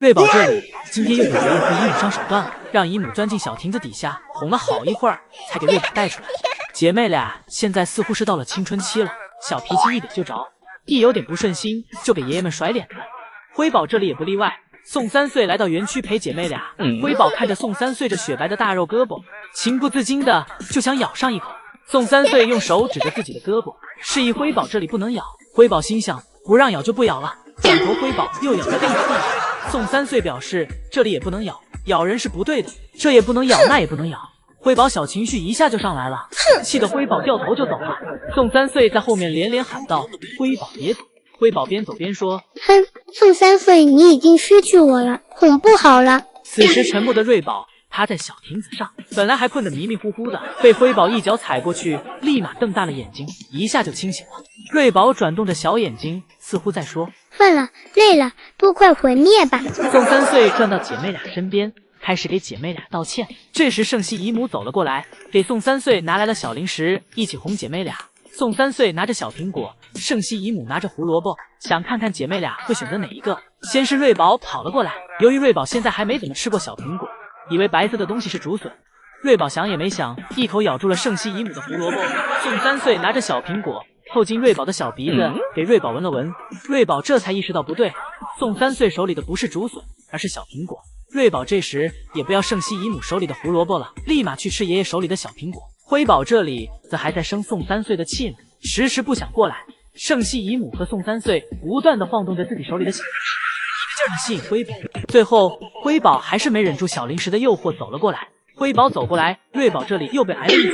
瑞宝这里今天又给爷爷和姨母上手段了，让姨母钻进小亭子底下哄了好一会儿，才给瑞宝带出来。姐妹俩现在似乎是到了青春期了，小脾气一点就着，一有点不顺心就给爷爷们甩脸子。辉宝这里也不例外，宋三岁来到园区陪姐妹俩。辉宝看着宋三岁这雪白的大肉胳膊，情不自禁的就想咬上一口。宋三岁用手指着自己的胳膊，示意辉宝这里不能咬。辉宝心想，不让咬就不咬了。转头辉宝又咬了另一个地方。宋三岁表示这里也不能咬，咬人是不对的，这也不能咬，那也不能咬。辉宝小情绪一下就上来了，气得辉宝掉头就走了。宋三岁在后面连连喊道：“辉宝别走！”辉宝边走边说：“哼，宋三岁，你已经失去我了，哄不好了。”此时沉默的瑞宝趴在小亭子上，本来还困得迷迷糊糊的，被辉宝一脚踩过去，立马瞪大了眼睛，一下就清醒了。瑞宝转动着小眼睛，似乎在说：“困了，累了，都快毁灭吧。”宋三岁转到姐妹俩身边，开始给姐妹俩道歉。这时盛熙姨母走了过来，给宋三岁拿来了小零食，一起哄姐妹俩。宋三岁拿着小苹果，盛熙姨母拿着胡萝卜，想看看姐妹俩会选择哪一个。先是瑞宝跑了过来，由于瑞宝现在还没怎么吃过小苹果，以为白色的东西是竹笋，瑞宝想也没想，一口咬住了盛熙姨母的胡萝卜。宋三岁拿着小苹果凑近瑞宝的小鼻子，给瑞宝闻了闻。瑞宝这才意识到不对，宋三岁手里的不是竹笋，而是小苹果。瑞宝这时也不要盛熙姨母手里的胡萝卜了，立马去吃爷爷手里的小苹果。辉宝这里则还在生宋三岁的气呢，迟迟不想过来。盛熙姨母和宋三岁不断的晃动着自己手里的小零食，一个劲儿的吸引辉宝。最后辉宝还是没忍住小零食的诱惑，走了过来。辉宝走过来，瑞宝这里又被挨了一嘴。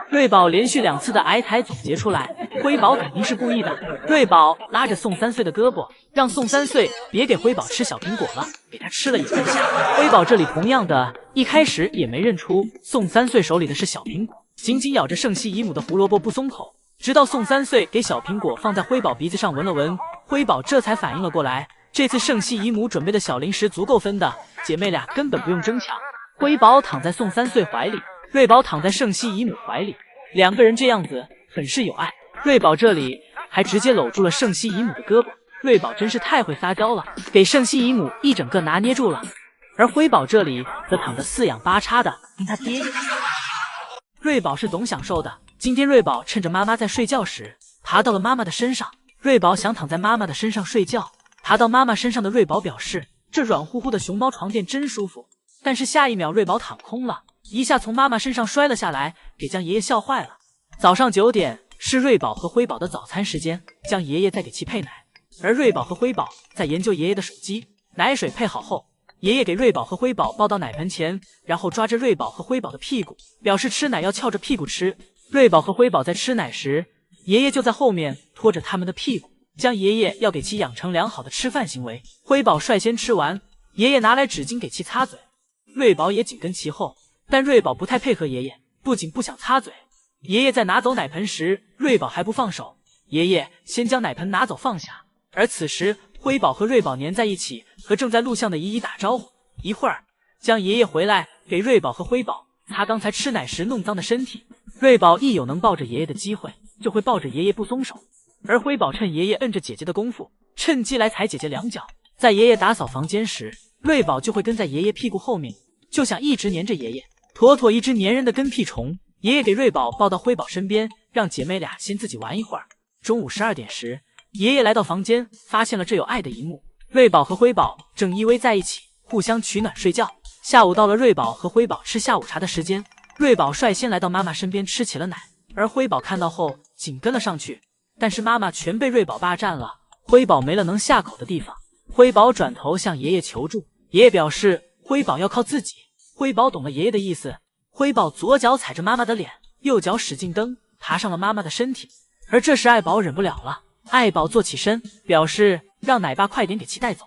瑞宝连续2次的挨台总结出来，辉宝肯定是故意的。瑞宝拉着宋三岁的胳膊，让宋三岁别给辉宝吃小苹果了，给他吃了也不下。辉宝这里同样的，一开始也没认出宋三岁手里的是小苹果，紧紧咬着盛熙姨母的胡萝卜不松口，直到宋三岁给小苹果放在辉宝鼻子上闻了闻，辉宝这才反应了过来，这次盛熙姨母准备的小零食足够分的，姐妹俩根本不用争抢。辉宝躺在宋三岁怀里，瑞宝躺在盛熙姨母怀里，两个人这样子很是有爱。瑞宝这里还直接搂住了盛熙姨母的胳膊，瑞宝真是太会撒娇了，给盛熙姨母一整个拿捏住了。而辉宝这里则躺得四仰八叉的听他爹。瑞宝是懂享受的，今天瑞宝趁着妈妈在睡觉时爬到了妈妈的身上，瑞宝想躺在妈妈的身上睡觉。爬到妈妈身上的瑞宝表示，这软乎乎的熊猫床垫真舒服。但是下一秒瑞宝躺空了，一下从妈妈身上摔了下来，给将爷爷笑坏了。早上9点是瑞宝和辉宝的早餐时间，将爷爷在给其配奶，而瑞宝和辉宝在研究爷爷的手机。奶水配好后，爷爷给瑞宝和辉宝抱到奶盆前，然后抓着瑞宝和辉宝的屁股，表示吃奶要翘着屁股吃。瑞宝和辉宝在吃奶时，爷爷就在后面拖着他们的屁股，将爷爷要给其养成良好的吃饭行为。辉宝率先吃完，爷爷拿来纸巾给其擦嘴，瑞宝也紧跟其后，但瑞宝不太配合爷爷，不仅不想擦嘴，爷爷在拿走奶盆时，瑞宝还不放手，爷爷先将奶盆拿走放下。而此时辉宝和瑞宝粘在一起，和正在录像的姨姨打招呼。一会儿将爷爷回来给瑞宝和辉宝擦刚才吃奶时弄脏的身体。瑞宝一有能抱着爷爷的机会，就会抱着爷爷不松手，而辉宝趁爷爷摁着姐姐的功夫，趁机来踩姐姐2脚。在爷爷打扫房间时，瑞宝就会跟在爷爷屁股后面，就想一直黏着爷爷，妥妥一只粘人的跟屁虫。爷爷给瑞宝抱到辉宝身边，让姐妹俩先自己玩一会儿。中午12点时，爷爷来到房间，发现了这有爱的一幕，瑞宝和辉宝正依偎在一起，互相取暖睡觉。下午到了瑞宝和辉宝吃下午茶的时间，瑞宝率先来到妈妈身边吃起了奶，而辉宝看到后紧跟了上去，但是妈妈全被瑞宝霸占了，辉宝没了能下口的地方。辉宝转头向爷爷求助，爷爷表示辉宝要靠自己。辉宝懂了爷爷的意思，辉宝左脚踩着妈妈的脸，右脚使劲蹬，爬上了妈妈的身体。而这时爱宝忍不了了，爱宝坐起身，表示让奶爸快点给其带走，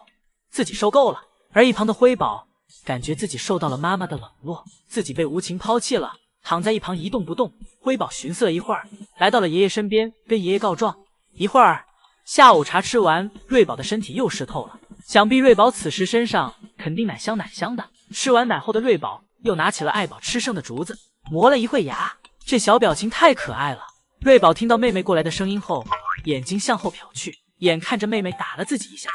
自己受够了。而一旁的辉宝感觉自己受到了妈妈的冷落，自己被无情抛弃了，躺在一旁一动不动。辉宝寻思了一会儿，来到了爷爷身边，跟爷爷告状。一会儿下午茶吃完，瑞宝的身体又湿透了，想必瑞宝此时身上肯定奶香奶香的。吃完奶后的瑞宝又拿起了爱宝吃剩的竹子，磨了一会牙，这小表情太可爱了。瑞宝听到妹妹过来的声音后，眼睛向后瞟去，眼看着妹妹打了自己一下，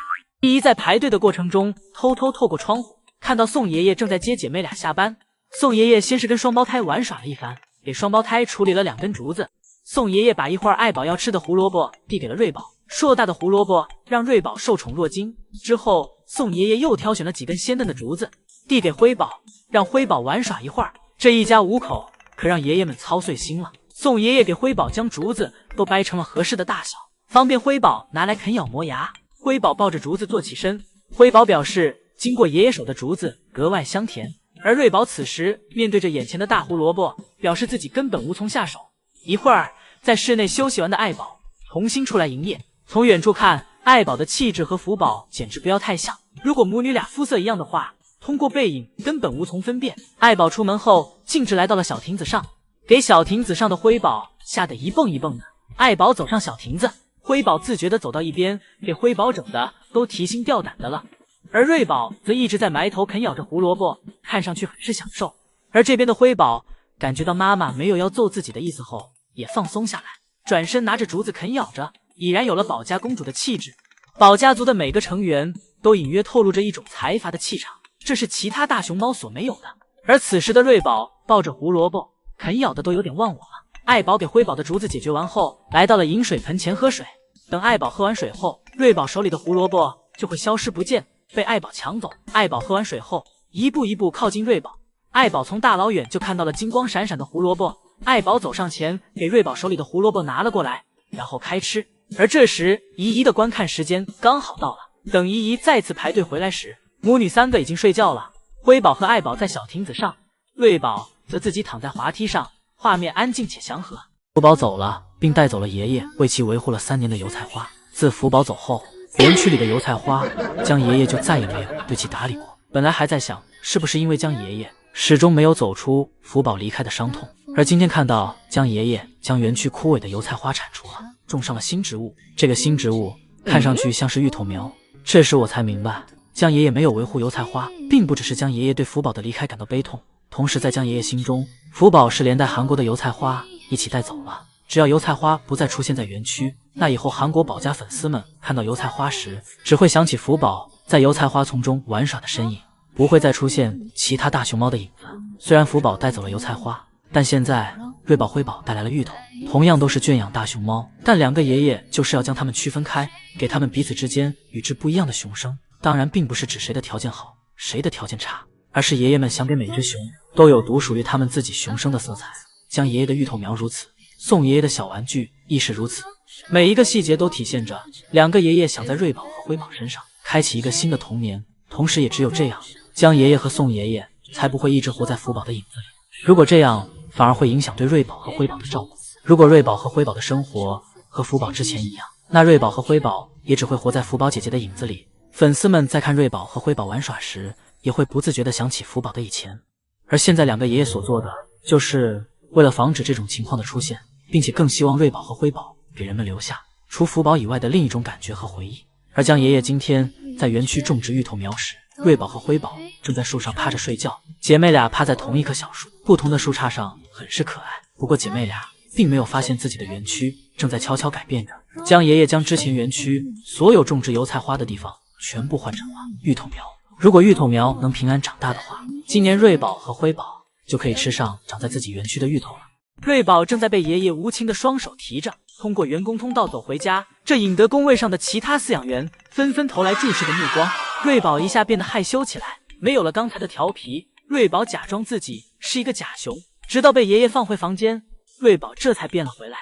依依在排队的过程中，偷偷透过窗户看到宋爷爷正在接姐妹俩下班。宋爷爷先是跟双胞胎玩耍了一番，给双胞胎处理了2根竹子。宋爷爷把一会儿爱宝要吃的胡萝卜递给了瑞宝，硕大的胡萝卜让瑞宝受宠若惊。之后，宋爷爷又挑选了几根鲜嫩的竹子递给辉宝，让辉宝玩耍一会儿。这一家5口可让爷爷们操碎心了。宋爷爷给辉宝将竹子都掰成了合适的大小，方便辉宝拿来啃咬磨牙。辉宝抱着竹子坐起身，辉宝表示经过爷爷手的竹子格外香甜。而瑞宝此时面对着眼前的大胡萝卜，表示自己根本无从下手。一会儿，在室内休息完的爱宝重新出来营业。从远处看，爱宝的气质和福宝简直不要太像，如果母女俩肤色一样的话，通过背影根本无从分辨。爱宝出门后径直来到了小亭子上，给小亭子上的辉宝吓得一蹦一蹦的。爱宝走上小亭子，辉宝自觉地走到一边，给辉宝整的都提心吊胆的了。而瑞宝则一直在埋头啃咬着胡萝卜，看上去很是享受。而这边的辉宝感觉到妈妈没有要揍自己的意思后，也放松下来，转身拿着竹子啃咬着，已然有了宝家公主的气质。宝家族的每个成员都隐约透露着一种财阀的气场，这是其他大熊猫所没有的。而此时的瑞宝抱着胡萝卜啃咬的都有点忘我了。爱宝给辉宝的竹子解决完后，来到了饮水盆前喝水。等爱宝喝完水后，瑞宝手里的胡萝卜就会消失不见，被爱宝抢走。爱宝喝完水后，一步一步靠近瑞宝。爱宝从大老远就看到了金光闪闪的胡萝卜，爱宝走上前给瑞宝手里的胡萝卜拿了过来，然后开吃。而这时依依的观看时间刚好到了，等依依再次排队回来时，母女3个已经睡觉了。辉宝和爱宝在小亭子上，瑞宝则自己躺在滑梯上，画面安静且祥和。福宝走了，并带走了爷爷为其维护了3年的油菜花。自福宝走后，园区里的油菜花江爷爷就再也没有对其打理过。本来还在想是不是因为江爷爷始终没有走出福宝离开的伤痛，而今天看到江爷爷将园区枯萎的油菜花铲除了，种上了新植物。这个新植物看上去像是芋头苗。这时我才明白，江爷爷没有维护油菜花，并不只是江爷爷对福宝的离开感到悲痛，同时在江爷爷心中，福宝是连带韩国的油菜花一起带走了。只要油菜花不再出现在园区，那以后韩国宝家粉丝们看到油菜花时，只会想起福宝在油菜花丛中玩耍的身影，不会再出现其他大熊猫的影子。虽然福宝带走了油菜花，但现在瑞宝、辉宝带来了芋头，同样都是圈养大熊猫，但2个爷爷就是要将它们区分开，给它们彼此之间与之不一样的熊生。当然并不是指谁的条件好，谁的条件差，而是爷爷们想给每只熊都有独属于他们自己熊生的色彩。江爷爷的芋头苗如此，宋爷爷的小玩具亦是如此，每一个细节都体现着2个爷爷想在瑞宝和辉宝身上开启一个新的童年。同时也只有这样，江爷爷和宋爷爷才不会一直活在福宝的影子里。如果这样，反而会影响对瑞宝和辉宝的照顾。如果瑞宝和辉宝的生活和福宝之前一样，那瑞宝和辉宝也只会活在福宝姐姐的影子里。粉丝们在看瑞宝和辉宝玩耍时，也会不自觉地想起福宝的以前。而现在2个爷爷所做的，就是为了防止这种情况的出现，并且更希望瑞宝和辉宝给人们留下除福宝以外的另一种感觉和回忆。而江爷爷今天在园区种植芋头苗时，瑞宝和辉宝正在树上趴着睡觉，姐妹俩趴在同一棵小树，不同的树杈上，很是可爱。不过姐妹俩并没有发现自己的园区正在悄悄改变着。江爷爷将之前园区所有种植油菜花的地方全部换成了芋头苗。如果芋头苗能平安长大的话，今年瑞宝和辉宝就可以吃上长在自己园区的芋头了。瑞宝正在被爷爷无情的双手提着，通过员工通道走回家，这引得工位上的其他饲养员纷纷投来注视的目光。瑞宝一下变得害羞起来，没有了刚才的调皮，瑞宝假装自己是一个假熊，直到被爷爷放回房间，瑞宝这才变了回来。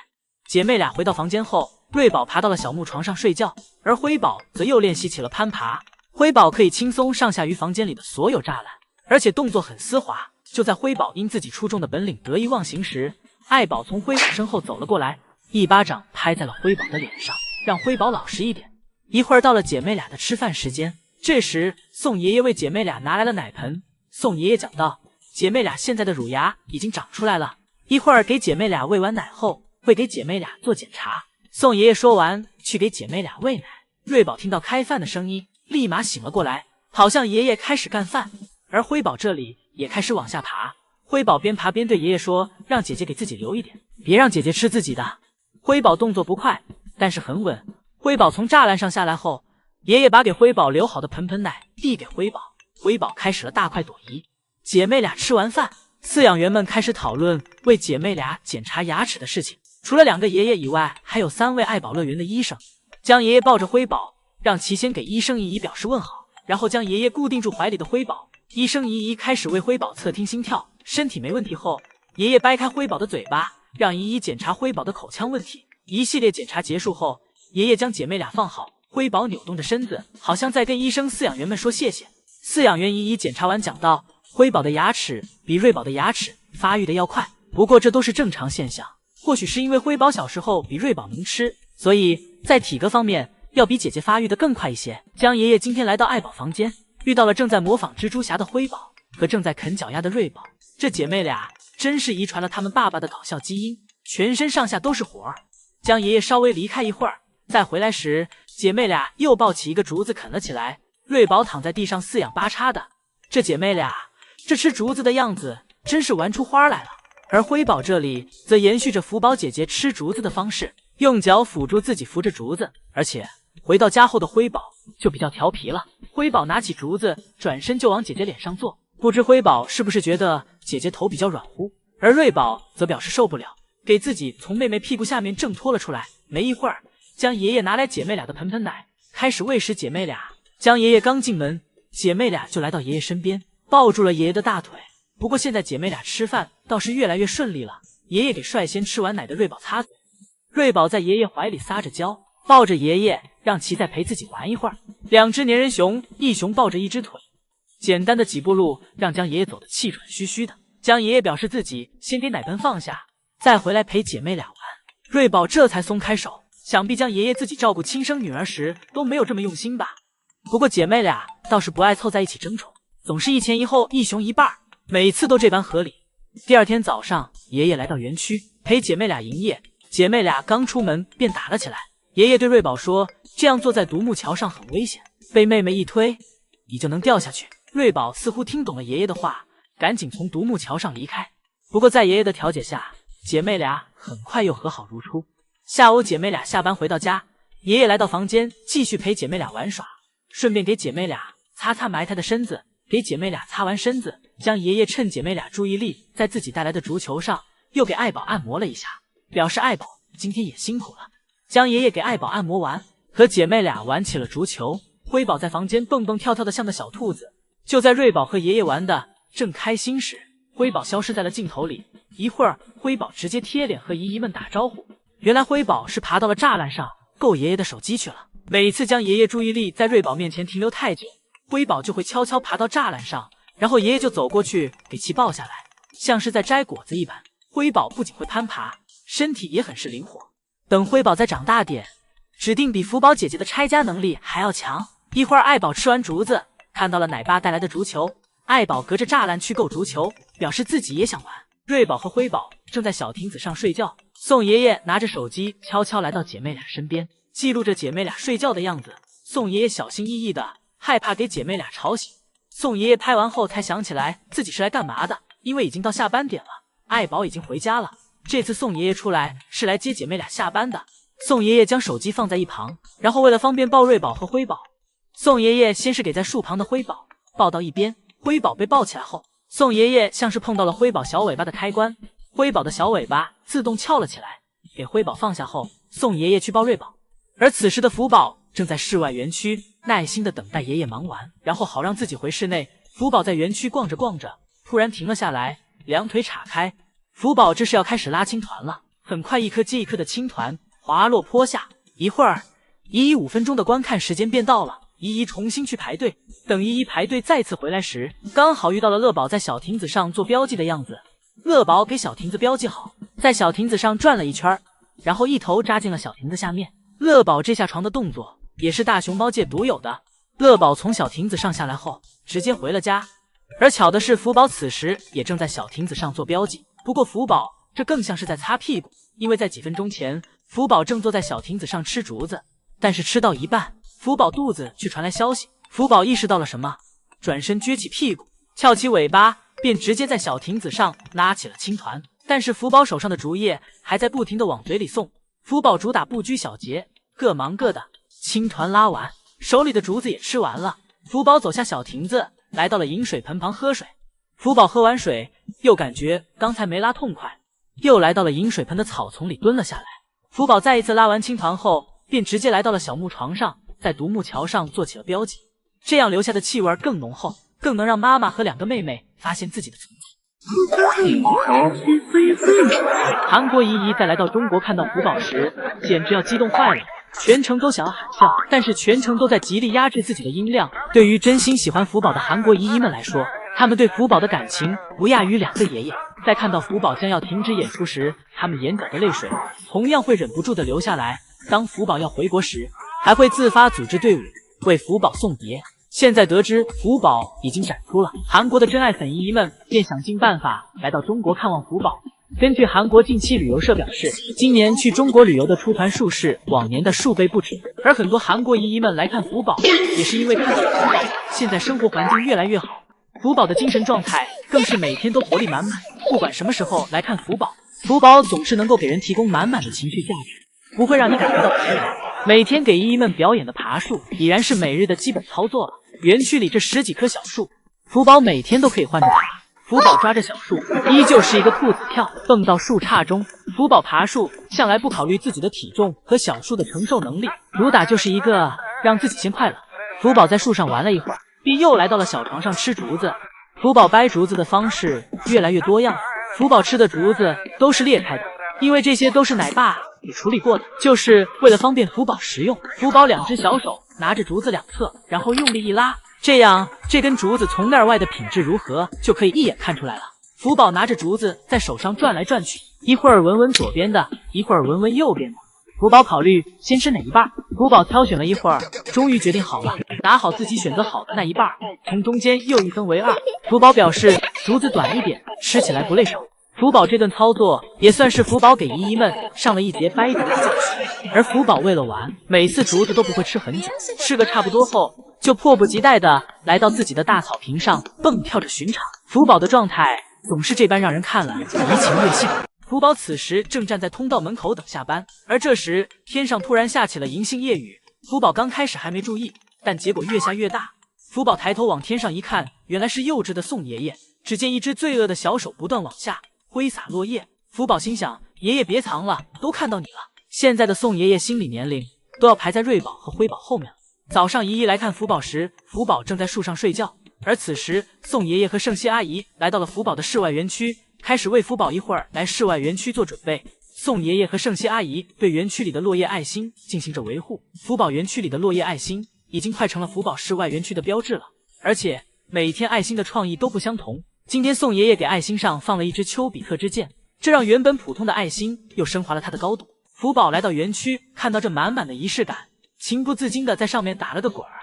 姐妹俩回到房间后，瑞宝爬到了小木床上睡觉，而辉宝则又练习起了攀爬。辉宝可以轻松上下于房间里的所有栅栏，而且动作很丝滑。就在辉宝因自己出众的本领得意忘形时，爱宝从辉宝身后走了过来，一巴掌拍在了辉宝的脸上，让辉宝老实一点。一会儿到了姐妹俩的吃饭时间，这时宋爷爷为姐妹俩拿来了奶盆。宋爷爷讲道，姐妹俩现在的乳牙已经长出来了，一会儿给姐妹俩喂完奶后，会给姐妹俩做检查。宋爷爷说完，去给姐妹俩喂奶。瑞宝听到开饭的声音，立马醒了过来，好像爷爷开始干饭。而辉宝这里也开始往下爬，辉宝边爬边对爷爷说，让姐姐给自己留一点，别让姐姐吃自己的。辉宝动作不快，但是很稳。辉宝从栅栏上下来后，爷爷把给辉宝留好的盆盆奶递给辉宝，辉宝开始了大快朵颐。姐妹俩吃完饭，饲养员们开始讨论为姐妹俩检查牙齿的事情。除了2个爷爷以外，还有3位爱宝乐园的医生。将爷爷抱着辉宝，让其先给医生姨姨表示问好，然后将爷爷固定住怀里的辉宝。医生姨姨开始为辉宝测听心跳，身体没问题后，爷爷掰开辉宝的嘴巴，让姨姨检查辉宝的口腔问题。一系列检查结束后，爷爷将姐妹俩放好，辉宝扭动着身子，好像在跟医生饲养员们说谢谢。饲养员姨姨检查完讲道，辉宝的牙齿比瑞宝的牙齿发育的要快，不过这都是正常现象。或许是因为辉宝小时候比瑞宝能吃，所以在体格方面要比姐姐发育的更快一些。江爷爷今天来到爱宝房间，遇到了正在模仿蜘蛛侠的辉宝和正在啃脚丫的瑞宝。这姐妹俩真是遗传了他们爸爸的搞笑基因，全身上下都是活儿。江爷爷稍微离开一会儿，再回来时，姐妹俩又抱起一个竹子啃了起来。瑞宝躺在地上四仰八叉的，这姐妹俩这吃竹子的样子真是玩出花来了。而辉宝这里则延续着福宝姐姐吃竹子的方式，用脚辅助自己扶着竹子。而且回到家后的辉宝就比较调皮了，辉宝拿起竹子转身就往姐姐脸上坐。不知辉宝是不是觉得姐姐头比较软乎，而瑞宝则表示受不了，给自己从妹妹屁股下面挣脱了出来。没一会儿，将爷爷拿来姐妹俩的盆盆奶，开始喂食姐妹俩。将爷爷刚进门，姐妹俩就来到爷爷身边，抱住了爷爷的大腿。不过现在姐妹俩吃饭倒是越来越顺利了。爷爷给率先吃完奶的瑞宝擦嘴，瑞宝在爷爷怀里撒着娇，抱着爷爷让其再陪自己玩一会儿。两只粘人熊，一熊抱着一只腿，简单的几步路让将爷爷走得气喘吁吁的。将爷爷表示自己先给奶盆放下，再回来陪姐妹俩玩。瑞宝这才松开手，想必将爷爷自己照顾亲生女儿时都没有这么用心吧。不过姐妹俩倒是不爱凑在一起争宠，总是一前一后，一熊一半，每次都这般合理。第二天早上，爷爷来到园区陪姐妹俩营业，姐妹俩刚出门便打了起来。爷爷对瑞宝说，这样坐在独木桥上很危险，被妹妹一推你就能掉下去。瑞宝似乎听懂了爷爷的话，赶紧从独木桥上离开。不过在爷爷的调解下，姐妹俩很快又和好如初。下午姐妹俩下班回到家，爷爷来到房间继续陪姐妹俩玩耍，顺便给姐妹俩擦擦埋汰的身子。给姐妹俩擦完身子，将爷爷趁姐妹俩注意力在自己带来的足球上，又给爱宝按摩了一下，表示爱宝今天也辛苦了。将爷爷给爱宝按摩完，和姐妹俩玩起了足球。辉宝在房间蹦蹦跳跳的像个小兔子。就在瑞宝和爷爷玩的正开心时，辉宝消失在了镜头里。一会儿，辉宝直接贴脸和姨姨们打招呼。原来辉宝是爬到了栅栏上够爷爷的手机去了。每次将爷爷注意力在瑞宝面前停留太久，辉宝就会悄悄爬到栅栏上，然后爷爷就走过去给其抱下来，像是在摘果子一般。辉宝不仅会攀爬，身体也很是灵活。等辉宝再长大点，指定比福宝姐姐的拆家能力还要强。一会儿，爱宝吃完竹子，看到了奶爸带来的足球，爱宝隔着栅栏去够足球，表示自己也想玩。瑞宝和辉宝正在小亭子上睡觉，宋爷爷拿着手机悄悄来到姐妹俩身边，记录着姐妹俩睡觉的样子。宋爷爷小心翼翼的，害怕给姐妹俩吵醒。宋爷爷拍完后才想起来自己是来干嘛的，因为已经到下班点了，爱宝已经回家了。这次宋爷爷出来是来接姐妹俩下班的。宋爷爷将手机放在一旁，然后为了方便抱瑞宝和辉宝，宋爷爷先是给在树旁的辉宝抱到一边。辉宝被抱起来后，宋爷爷像是碰到了辉宝小尾巴的开关，辉宝的小尾巴自动翘了起来。给辉宝放下后，宋爷爷去抱瑞宝。而此时的福宝正在室外园区耐心的等待爷爷忙完，然后好让自己回室内。福宝在园区逛着逛着，突然停了下来，两腿岔开。福宝这是要开始拉青团了。很快，一颗接一颗的青团滑落坡下。一会儿，依依5分钟的观看时间便到了。依依重新去排队，等依依排队再次回来时，刚好遇到了乐宝在小亭子上做标记的样子。乐宝给小亭子标记好，在小亭子上转了一圈，然后一头扎进了小亭子下面。乐宝这下床的动作也是大熊猫界独有的。乐宝从小亭子上下来后，直接回了家。而巧的是，福宝此时也正在小亭子上做标记。不过福宝这更像是在擦屁股，因为在几分钟前，福宝正坐在小亭子上吃竹子，但是吃到一半，福宝肚子却传来消息。福宝意识到了什么，转身撅起屁股，翘起尾巴，便直接在小亭子上拉起了青团。但是福宝手上的竹叶还在不停地往嘴里送。福宝主打不拘小节，各忙各的。青团拉完，手里的竹子也吃完了。福宝走下小亭子，来到了饮水盆旁喝水。福宝喝完水，又感觉刚才没拉痛快，又来到了饮水盆的草丛里蹲了下来。福宝再一次拉完青团后，便直接来到了小木床上，在独木桥上做起了标记，这样留下的气味更浓厚，更能让妈妈和2个妹妹发现自己的存在。韩国姨姨在来到中国看到福宝时，简直要激动坏了，全程都想要喊笑，但是全程都在极力压制自己的音量。对于真心喜欢福宝的韩国姨姨们来说，他们对福宝的感情不亚于2个爷爷。在看到福宝将要停止演出时，他们眼角的泪水同样会忍不住的流下来。当福宝要回国时，还会自发组织队伍为福宝送别。现在得知福宝已经展出了，韩国的真爱粉姨姨们便想尽办法来到中国看望福宝。根据韩国近期旅游社表示，今年去中国旅游的出团数是往年的数倍不止，而很多韩国姨姨们来看福宝，也是因为看到福宝现在生活环境越来越好，福宝的精神状态更是每天都活力满满。不管什么时候来看福宝，福宝总是能够给人提供满满的情绪价值，不会让你感觉到疲劳。每天给姨姨们表演的爬树已然是每日的基本操作了。园区里这10几棵小树，福宝每天都可以换着爬。福宝抓着小树，依旧是一个兔子跳，蹦到树杈中。福宝爬树向来不考虑自己的体重和小树的承受能力，主打就是一个让自己先快乐。福宝在树上玩了一会儿，便又来到了小床上吃竹子。福宝掰竹子的方式越来越多样，福宝吃的竹子都是裂开的，因为这些都是奶爸给处理过的，就是为了方便福宝食用。福宝2只小手拿着竹子2侧，然后用力一拉，这样这根竹子从内而外的品质如何就可以一眼看出来了。福宝拿着竹子在手上转来转去，一会儿闻闻左边的，一会儿闻闻右边的。福宝考虑先吃哪一半，福宝挑选了一会儿，终于决定好了，拿好自己选择好的那一半，从中间又一分为2。福宝表示竹子短一点，吃起来不累手。福宝这顿操作也算是福宝给姨姨们上了一节掰竹的教训，而福宝为了玩，每次竹子都不会吃很久，吃个差不多后，就迫不及待的来到自己的大草坪上蹦跳着寻常。福宝的状态总是这般让人看了移情略性。福宝此时正站在通道门口等下班，而这时天上突然下起了银杏夜雨。福宝刚开始还没注意，但结果越下越大。福宝抬头往天上一看，原来是幼稚的宋爷爷，只见一只罪恶的小手不断往下挥洒落叶。福宝心想，爷爷别藏了，都看到你了。现在的宋爷爷心理年龄都要排在瑞宝和辉宝后面了。早上姨姨来看福宝时，福宝正在树上睡觉，而此时宋爷爷和圣熙阿姨来到了福宝的室外园区，开始为福宝一会儿来室外园区做准备。宋爷爷和圣熙阿姨对园区里的落叶爱心进行着维护。福宝园区里的落叶爱心已经快成了福宝室外园区的标志了，而且每天爱心的创意都不相同。今天宋爷爷给爱心上放了一支丘比特之箭，这让原本普通的爱心又升华了它的高度。福宝来到园区，看到这满满的仪式感，情不自禁的在上面打了个滚儿。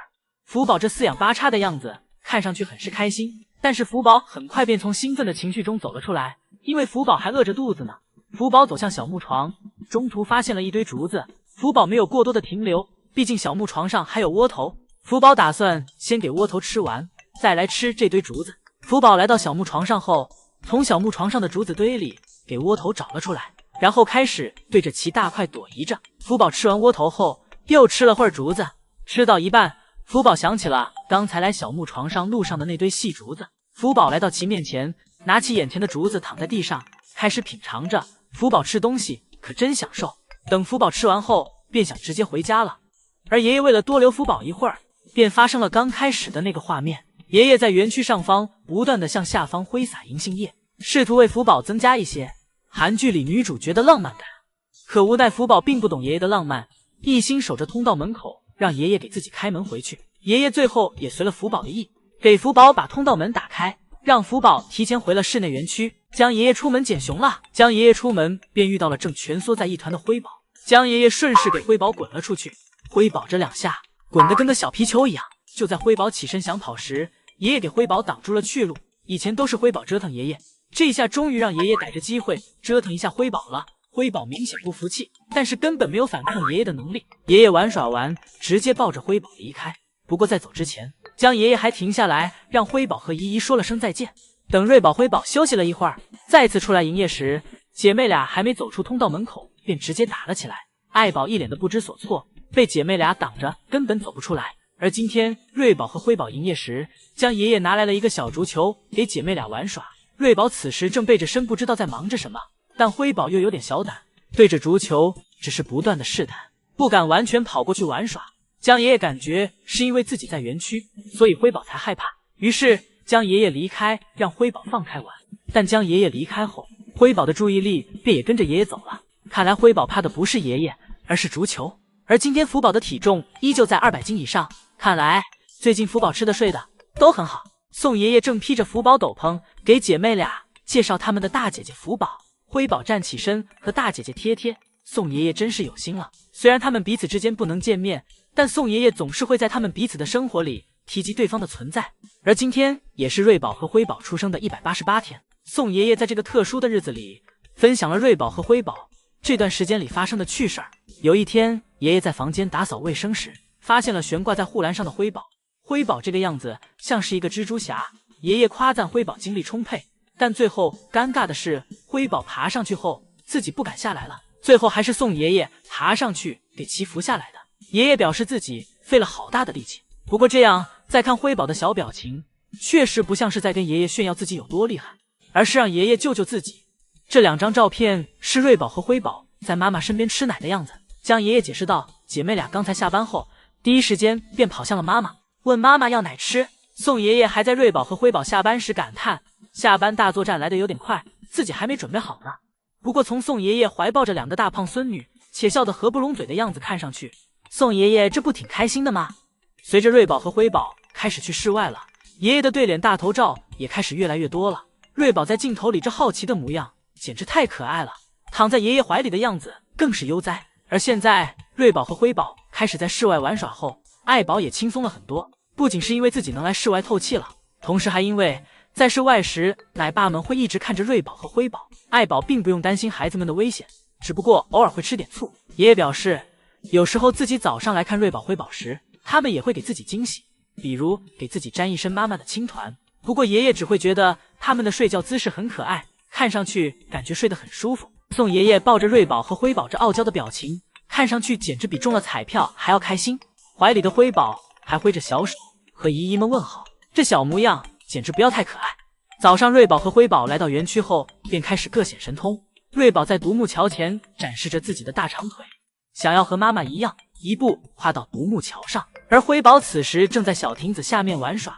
福宝这四仰八叉的样子看上去很是开心，但是福宝很快便从兴奋的情绪中走了出来，因为福宝还饿着肚子呢。福宝走向小木床，中途发现了一堆竹子，福宝没有过多的停留，毕竟小木床上还有窝头。福宝打算先给窝头吃完，再来吃这堆竹子。福宝来到小木床上后，从小木床上的竹子堆里给窝头找了出来，然后开始对着其大块朵颐着。福宝吃完窝头后，又吃了会儿竹子，吃到一半，福宝想起了刚才来小木床上路上的那堆细竹子。福宝来到其面前，拿起眼前的竹子躺在地上，开始品尝着。福宝吃东西可真享受，等福宝吃完后，便想直接回家了。而爷爷为了多留福宝一会儿，便发生了刚开始的那个画面。爷爷在园区上方不断的向下方挥洒银杏叶，试图为福宝增加一些韩剧里女主角的浪漫感。可无奈福宝并不懂爷爷的浪漫，一心守着通道门口，让爷爷给自己开门回去。爷爷最后也随了福宝的意，给福宝把通道门打开，让福宝提前回了室内园区。江爷爷出门捡熊了，江爷爷出门便遇到了正蜷缩在一团的辉宝，江爷爷顺势给辉宝滚了出去。辉宝这2下滚得跟个小皮球一样。就在辉宝起身想跑时，爷爷给辉宝挡住了去路。以前都是辉宝折腾爷爷，这一下终于让爷爷逮着机会折腾一下辉宝了。辉宝明显不服气，但是根本没有反抗爷爷的能力。爷爷玩耍完，直接抱着辉宝离开。不过在走之前，江爷爷还停下来让辉宝和姨姨说了声再见。等瑞宝、辉宝休息了一会儿，再次出来营业时，姐妹俩还没走出通道门口，便直接打了起来。爱宝一脸的不知所措，被姐妹俩挡着，根本走不出来。而今天瑞宝和辉宝营业时，将爷爷拿来了一个小竹球给姐妹俩玩耍。瑞宝此时正背着身不知道在忙着什么，但辉宝又有点小胆，对着竹球只是不断的试探，不敢完全跑过去玩耍。江爷爷感觉是因为自己在园区，所以辉宝才害怕，于是江爷爷离开，让辉宝放开玩。但江爷爷离开后，辉宝的注意力便也跟着爷爷走了。看来辉宝怕的不是爷爷，而是竹球。而今天福宝的体重依旧在200斤以上，看来最近福宝吃的睡的都很好。宋爷爷正披着福宝斗篷给姐妹俩介绍他们的大姐姐福宝。辉宝站起身和大姐姐贴贴，宋爷爷真是有心了。虽然他们彼此之间不能见面，但宋爷爷总是会在他们彼此的生活里提及对方的存在。而今天也是瑞宝和辉宝出生的188天，宋爷爷在这个特殊的日子里分享了瑞宝和辉宝这段时间里发生的趣事儿。有一天，爷爷在房间打扫卫生时，发现了悬挂在护栏上的辉宝。辉宝这个样子像是一个蜘蛛侠，爷爷夸赞辉宝精力充沛，但最后尴尬的是，辉宝爬上去后自己不敢下来了，最后还是宋爷爷爬上去给其扶下来的。爷爷表示自己费了好大的力气，不过这样再看辉宝的小表情，确实不像是在跟爷爷炫耀自己有多厉害，而是让爷爷救救自己。这2张照片是瑞宝和辉宝在妈妈身边吃奶的样子。江爷爷解释道，姐妹俩刚才下班后，第一时间便跑向了妈妈，问妈妈要奶吃。宋爷爷还在瑞宝和辉宝下班时感叹，下班大作战来得有点快，自己还没准备好呢。不过从宋爷爷怀抱着2个大胖孙女，且笑得合不拢嘴的样子看上去，宋爷爷这不挺开心的吗？随着瑞宝和辉宝开始去室外了，爷爷的对脸大头照也开始越来越多了。瑞宝在镜头里这好奇的模样简直太可爱了，躺在爷爷怀里的样子更是悠哉。而现在瑞宝和辉宝开始在室外玩耍后，爱宝也轻松了很多，不仅是因为自己能来室外透气了，同时还因为在室外时奶爸们会一直看着瑞宝和辉宝，爱宝并不用担心孩子们的危险，只不过偶尔会吃点醋。爷爷表示，有时候自己早上来看瑞宝辉宝时，他们也会给自己惊喜，比如给自己沾一身妈妈的青团。不过爷爷只会觉得他们的睡觉姿势很可爱，看上去感觉睡得很舒服。宋爷爷抱着瑞宝和辉宝这傲娇的表情，看上去简直比中了彩票还要开心。怀里的辉宝还挥着小手和姨姨们问好，这小模样简直不要太可爱。早上瑞宝和辉宝来到园区后，便开始各显神通。瑞宝在独木桥前展示着自己的大长腿，想要和妈妈一样一步跨到独木桥上，而辉宝此时正在小亭子下面玩耍。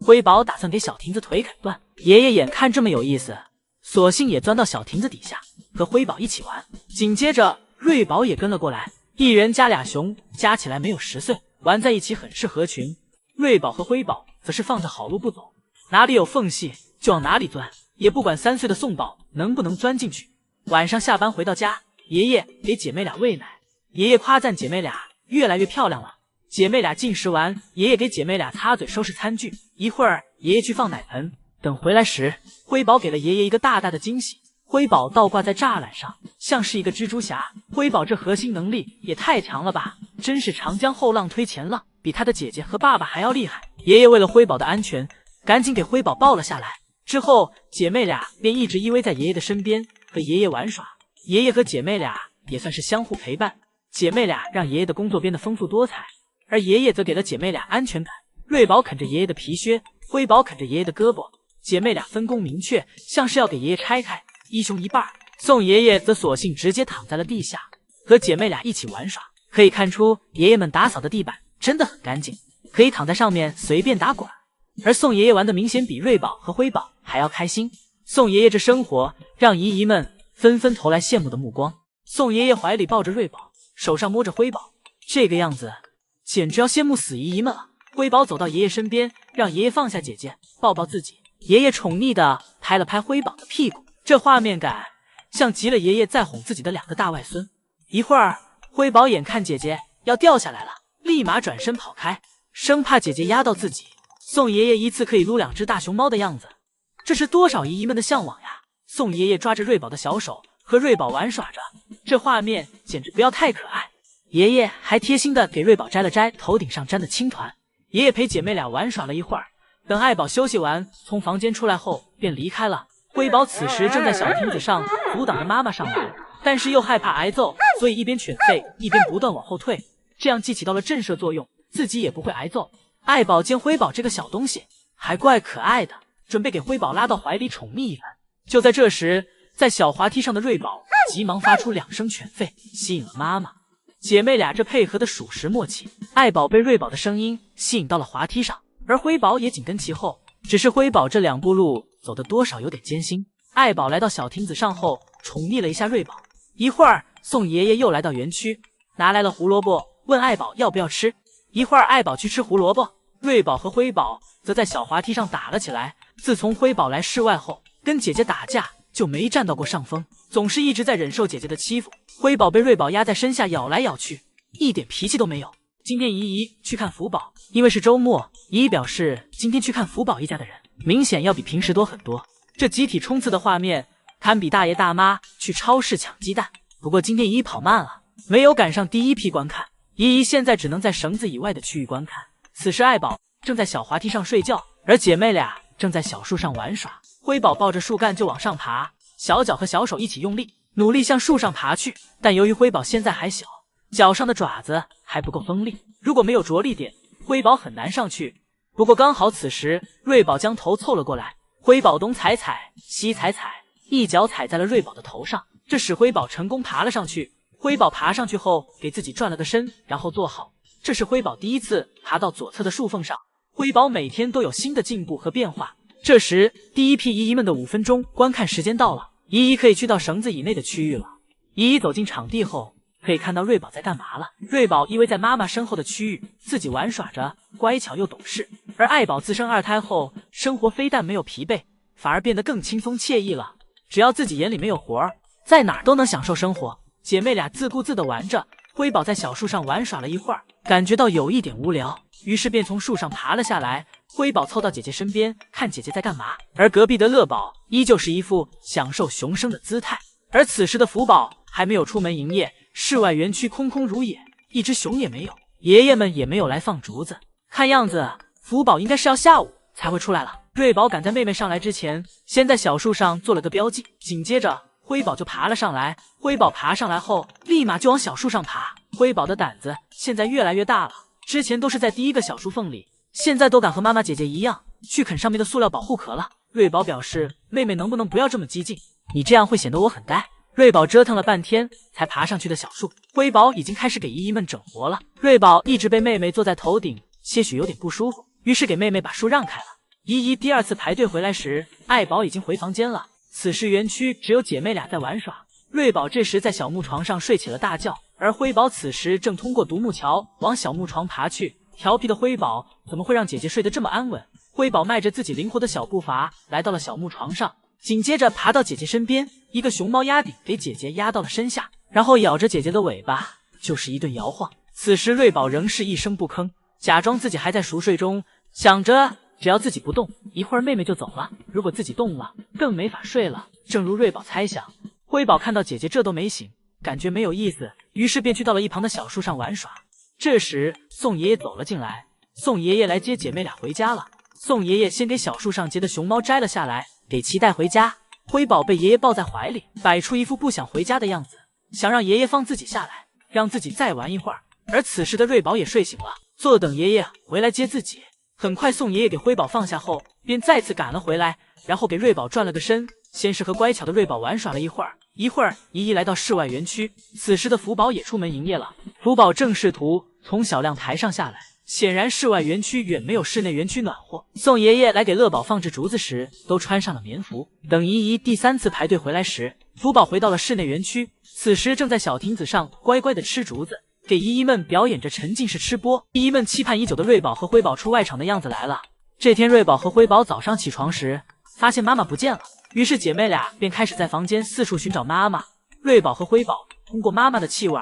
辉宝打算给小亭子腿砍断，爷爷眼看这么有意思，索性也钻到小亭子底下和辉宝一起玩。紧接着瑞宝也跟了过来，一人加俩熊，加起来没有10岁，玩在一起很是合群。瑞宝和辉宝则是放着好路不走，哪里有缝隙就往哪里钻，也不管3岁的宋宝能不能钻进去。晚上下班回到家，爷爷给姐妹俩喂奶，爷爷夸赞姐妹俩越来越漂亮了。姐妹俩进食完，爷爷给姐妹俩擦嘴收拾餐具，一会儿爷爷去放奶盆，等回来时，辉宝给了爷爷一个大大的惊喜。辉宝倒挂在栅栏上，像是一个蜘蛛侠。辉宝这核心能力也太强了吧，真是长江后浪推前浪，比他的姐姐和爸爸还要厉害。爷爷为了辉宝的安全，赶紧给辉宝抱了下来。之后姐妹俩便一直依偎在爷爷的身边和爷爷玩耍。爷爷和姐妹俩也算是相互陪伴，姐妹俩让爷爷的工作变得丰富多彩，而爷爷则给了姐妹俩安全感。瑞宝啃着爷爷的皮靴，辉宝啃着爷爷的胳膊，姐妹俩分工明确，像是要给爷爷拆开，一熊一半。宋爷爷则索性直接躺在了地下，和姐妹俩一起玩耍。可以看出爷爷们打扫的地板真的很干净，可以躺在上面随便打滚。而宋爷爷玩的明显比瑞宝和辉宝还要开心。宋爷爷这生活让姨姨们纷纷投来羡慕的目光。宋爷爷怀里抱着瑞宝，手上摸着辉宝，这个样子简直要羡慕死姨姨们了。辉宝走到爷爷身边，让爷爷放下姐姐，抱抱自己。爷爷宠溺地拍了拍辉宝的屁股，这画面感像极了爷爷在哄自己的2个大外孙。一会儿，辉宝眼看姐姐要掉下来了，立马转身跑开，生怕姐姐压到自己。宋爷爷一次可以撸2只大熊猫的样子，这是多少姨姨们的向往呀！宋爷爷抓着瑞宝的小手和瑞宝玩耍着，这画面简直不要太可爱。爷爷还贴心的给瑞宝摘了摘头顶上粘的青团。爷爷陪姐妹俩玩耍了一会儿，等爱宝休息完从房间出来后便离开了。辉宝此时正在小亭子上阻挡着妈妈上来，但是又害怕挨揍，所以一边犬吠一边不断往后退，这样既起到了震慑作用，自己也不会挨揍。爱宝见辉宝这个小东西还怪可爱的，准备给辉宝拉到怀里宠溺一番。就在这时，在小滑梯上的瑞宝急忙发出2声犬吠，吸引了妈妈。姐妹俩这配合的属实默契，爱宝被瑞宝的声音吸引到了滑梯上，而辉宝也紧跟其后。只是辉宝这2步路走得多少有点艰辛。爱宝来到小亭子上后，宠溺了一下瑞宝。一会儿，宋爷爷又来到园区，拿来了胡萝卜，问爱宝要不要吃。一会儿，爱宝去吃胡萝卜，瑞宝和辉宝则在小滑梯上打了起来。自从辉宝来室外后，跟姐姐打架就没占到过上风，总是一直在忍受姐姐的欺负。辉宝被瑞宝压在身下咬来咬去，一点脾气都没有。今天姨姨去看福宝，因为是周末，姨姨表示今天去看福宝一家的人明显要比平时多很多。这集体冲刺的画面堪比大爷大妈去超市抢鸡蛋。不过今天姨姨跑慢了，没有赶上第一批观看，姨姨现在只能在绳子以外的区域观看。此时爱宝正在小滑梯上睡觉，而姐妹俩正在小树上玩耍。辉宝抱着树干就往上爬，小脚和小手一起用力，努力向树上爬去。但由于辉宝现在还小，脚上的爪子还不够锋利，如果没有着力点，辉宝很难上去。不过刚好此时瑞宝将头凑了过来，辉宝东踩踩西踩踩，一脚踩在了瑞宝的头上，这使辉宝成功爬了上去。辉宝爬上去后给自己转了个身，然后坐好。这是辉宝第一次爬到左侧的树缝上。辉宝每天都有新的进步和变化。这时第一批姨姨们的5分钟观看时间到了，姨姨可以去到绳子以内的区域了。姨姨走进场地后，可以看到瑞宝在干嘛了。瑞宝依偎在妈妈身后的区域，自己玩耍着，乖巧又懂事。而爱宝自生2胎后，生活非但没有疲惫，反而变得更轻松惬意了。只要自己眼里没有活儿，在哪儿都能享受生活。姐妹俩自顾自地玩着。辉宝在小树上玩耍了一会儿，感觉到有一点无聊，于是便从树上爬了下来。辉宝凑到姐姐身边，看姐姐在干嘛。而隔壁的乐宝依旧是一副享受熊生的姿态。而此时的福宝还没有出门营业，室外园区空空如也，一只熊也没有，爷爷们也没有来放竹子。看样子福宝应该是要下午才会出来了。瑞宝赶在妹妹上来之前，先在小树上做了个标记，紧接着辉宝就爬了上来。辉宝爬上来后，立马就往小树上爬。辉宝的胆子现在越来越大了，之前都是在第一个小树缝里，现在都敢和妈妈姐姐一样去啃上面的塑料保护壳了。瑞宝表示，妹妹能不能不要这么激进，你这样会显得我很呆。瑞宝折腾了半天才爬上去的小树，辉宝已经开始给姨姨们整活了。瑞宝一直被妹妹坐在头顶，些许有点不舒服，于是给妹妹把树让开了。姨姨第2次排队回来时，爱宝已经回房间了。此时园区只有姐妹俩在玩耍。瑞宝这时在小木床上睡起了大觉，而辉宝此时正通过独木桥往小木床爬去。调皮的辉宝怎么会让姐姐睡得这么安稳？辉宝迈着自己灵活的小步伐来到了小木床上，紧接着爬到姐姐身边，一个熊猫压顶给姐姐压到了身下，然后咬着姐姐的尾巴就是一顿摇晃。此时瑞宝仍是一声不吭，假装自己还在熟睡中，想着只要自己不动，一会儿妹妹就走了，如果自己动了更没法睡了。正如瑞宝猜想，辉宝看到姐姐这都没醒，感觉没有意思，于是便去到了一旁的小树上玩耍。这时宋爷爷走了进来，宋爷爷来接姐妹俩回家了。宋爷爷先给小树上结的熊猫摘了下来，给其带回家。辉宝被爷爷抱在怀里，摆出一副不想回家的样子，想让爷爷放自己下来，让自己再玩一会儿。而此时的瑞宝也睡醒了，坐等爷爷回来接自己。很快宋爷爷给辉宝放下后，便再次赶了回来，然后给瑞宝转了个身。先是和乖巧的瑞宝玩耍了一会儿，姨姨来到室外园区。此时的福宝也出门营业了，福宝正试图从小亮台上下来，显然室外园区远没有室内园区暖和。宋爷爷来给乐宝放置竹子时都穿上了棉服。等姨姨第3次排队回来时，福宝回到了室内园区，此时正在小亭子上乖乖的吃竹子，给姨姨们表演着沉浸式吃播。姨姨们期盼已久的瑞宝和辉宝出外场的样子来了。这天瑞宝和辉宝早上起床时发现妈妈不见了，于是姐妹俩便开始在房间四处寻找妈妈。瑞宝和辉宝通过妈妈的气味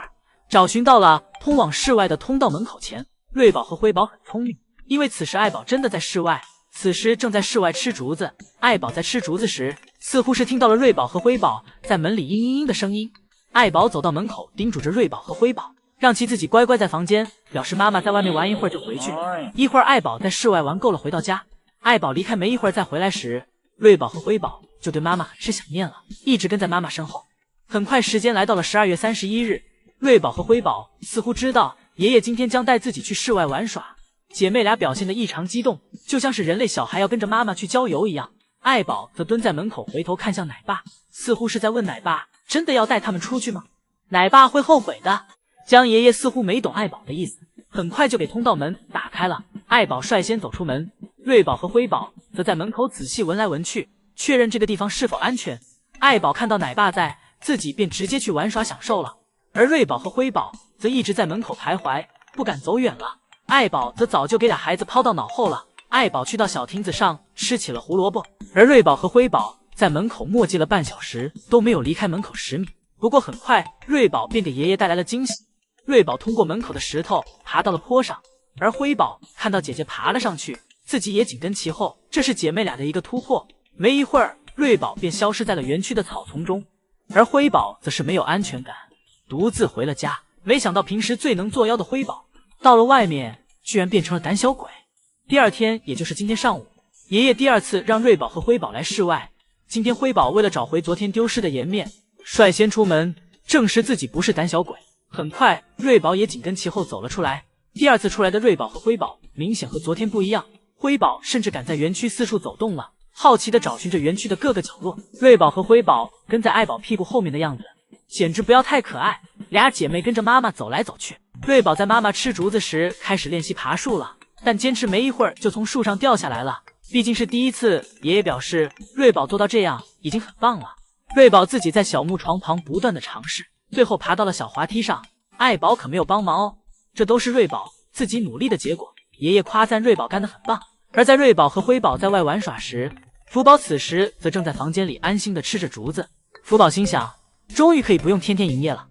找寻到了通往室外的通道门口前。瑞宝和辉宝很聪明，因为此时爱宝真的在室外，此时正在室外吃竹子。爱宝在吃竹子时，似乎是听到了瑞宝和辉宝在门里嘤嘤嘤的声音。爱宝走到门口，叮嘱着瑞宝和辉宝，让其自己乖乖在房间，表示妈妈在外面玩一会儿就回去。一会儿爱宝在室外玩够了，回到家。爱宝离开没一会儿再回来时，瑞宝和辉宝就对妈妈很是想念了，一直跟在妈妈身后。很快时间来到了12月31日，瑞宝和辉宝似乎知道爷爷今天将带自己去室外玩耍。姐妹俩表现得异常激动，就像是人类小孩要跟着妈妈去郊游一样。爱宝则蹲在门口，回头看向奶爸，似乎是在问奶爸：真的要带他们出去吗？奶爸会后悔的。江爷爷似乎没懂爱宝的意思，很快就给通道门打开了。爱宝率先走出门，瑞宝和辉宝则在门口仔细闻来闻去，确认这个地方是否安全。爱宝看到奶爸在，自己便直接去玩耍享受了，而瑞宝和辉宝则一直在门口徘徊，不敢走远了。爱宝则早就给俩孩子抛到脑后了。爱宝去到小亭子上吃起了胡萝卜，而瑞宝和辉宝在门口磨叽了半小时，都没有离开门口10米。不过很快，瑞宝便给爷爷带来了惊喜。瑞宝通过门口的石头爬到了坡上，而辉宝看到姐姐爬了上去，自己也紧跟其后，这是姐妹俩的一个突破。没一会儿，瑞宝便消失在了园区的草丛中，而辉宝则是没有安全感，独自回了家。没想到平时最能作妖的辉宝，到了外面居然变成了胆小鬼。第二天，也就是今天上午，爷爷第2次让瑞宝和辉宝来室外。今天辉宝为了找回昨天丢失的颜面，率先出门，证实自己不是胆小鬼。很快，瑞宝也紧跟其后走了出来。第2次出来的瑞宝和辉宝明显和昨天不一样，辉宝甚至敢在园区四处走动了，好奇地找寻着园区的各个角落。瑞宝和辉宝跟在爱宝屁股后面的样子，简直不要太可爱。俩姐妹跟着妈妈走来走去。瑞宝在妈妈吃竹子时开始练习爬树了，但坚持没一会儿就从树上掉下来了。毕竟是第1次，爷爷表示瑞宝做到这样已经很棒了。瑞宝自己在小木床旁不断的尝试，最后爬到了小滑梯上。爱宝可没有帮忙哦，这都是瑞宝自己努力的结果。爷爷夸赞瑞宝干得很棒。而在瑞宝和辉宝在外玩耍时，福宝此时则正在房间里安心的吃着竹子。福宝心想，终于可以不用天天营业了。